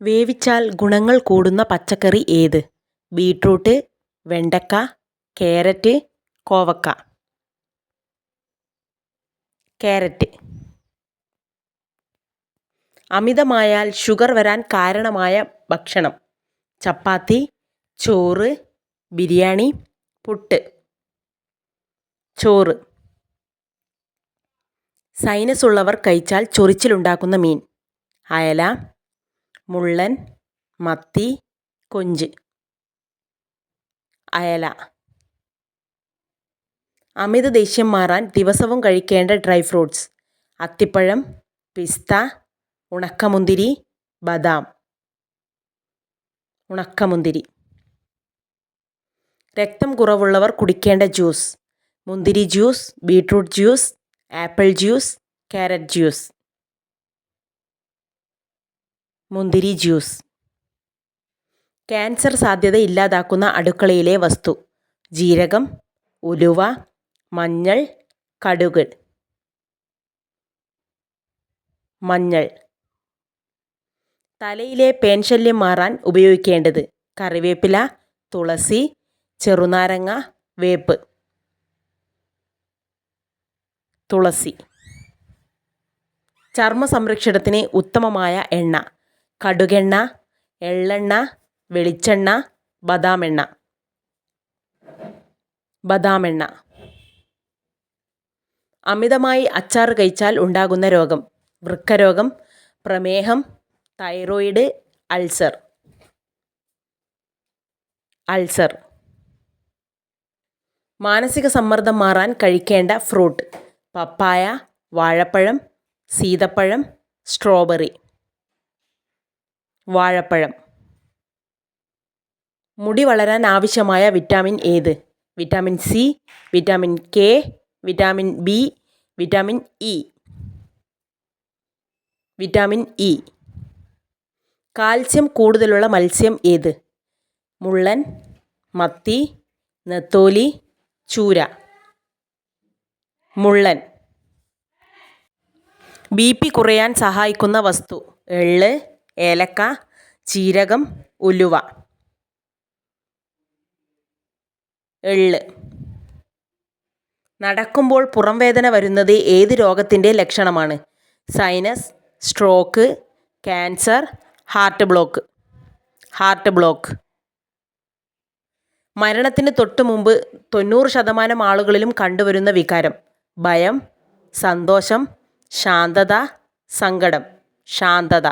വേവിച്ചാൽ ഗുണങ്ങൾ കൂടുന്ന പച്ചക്കറി ഏത്? ബീട്രൂട്ട്, വെണ്ടക്ക, കാരറ്റ്, കോവക്ക. കാരറ്റ്. അമിതമായാൽ ഷുഗർ വരാൻ കാരണമായ ഭക്ഷണം: ചപ്പാത്തി, ചോറ്, ബിരിയാണി, പുട്ട്. ചോറ്. സൈനസ് ഉള്ളവർ കഴിച്ചാൽ ചൊറിച്ചിലുണ്ടാക്കുന്ന മീൻ: അയല, മുള്ളൻ, മത്തി, കൊഞ്ച്. അയല. അമിത ദേഷ്യം മാറാൻ ദിവസവും കഴിക്കേണ്ട ഡ്രൈ ഫ്രൂട്ട്സ്: അത്തിപ്പഴം, പിസ്ത, ഉണക്കമുന്തിരി, ബദാം. ഉണക്കമുന്തിരി. രക്തം കുറവുള്ളവർ കുടിക്കേണ്ട ജ്യൂസ്: മുന്തിരി juice, beetroot juice, apple juice, carrot juice. മുന്തിരി ജ്യൂസ്. ക്യാൻസർ സാധ്യത ഇല്ലാതാക്കുന്ന അടുക്കളയിലെ വസ്തു: ജീരകം, ഉലുവ, മഞ്ഞൾ, കടുക്. മഞ്ഞൾ. തലയിലെ പേൻ ശല്യം മാറാൻ ഉപയോഗിക്കേണ്ടത്: കറിവേപ്പില, തുളസി, ചെറുനാരങ്ങ, വേപ്പ്. തുളസി. ചർമ്മ സംരക്ഷണത്തിന് ഉത്തമമായ എണ്ണ: കടുകെണ്ണ, എള്ളെണ്ണ, വെളിച്ചെണ്ണ, ബദാമെണ്ണ. ബദാമെണ്ണ. അമിതമായി അച്ചാർ കഴിച്ചാൽ ഉണ്ടാകുന്ന രോഗം: വൃക്കരോഗം, പ്രമേഹം, തൈറോയിഡ്, അൾസർ. അൾസർ. മാനസിക സമ്മർദ്ദം മാറാൻ കഴിക്കേണ്ട ഫ്രൂട്ട്: പപ്പായ, വാഴപ്പഴം, സീതപ്പഴം, സ്ട്രോബെറി. വാഴപ്പഴം. മുടി വളരാൻ ആവശ്യമായ വിറ്റാമിൻ ഏത്? Vitamin C, vitamin K, vitamin B, vitamin E. Vitamin E. Calcium കൂടുതലുള്ള മത്സ്യം ഏത്? മുള്ളൻ, മത്തി, നെത്തോലി, ചൂര. മുള്ളൻ. BP കുറയാൻ സഹായിക്കുന്ന വസ്തു: എള്ള്, ഏലക്ക, ജീരകം, ഉലുവ. എള്ള്. നടക്കുമ്പോൾ പുറംവേദന വരുന്നത് ഏത് രോഗത്തിൻ്റെ ലക്ഷണമാണ്? Sinus, stroke, cancer, heart block. Heart block. മരണത്തിന് തൊട്ടുമുമ്പ് 90% ആളുകളിലും കണ്ടുവരുന്ന വികാരം: ഭയം, സന്തോഷം, ശാന്തത, സങ്കടം. ശാന്തത.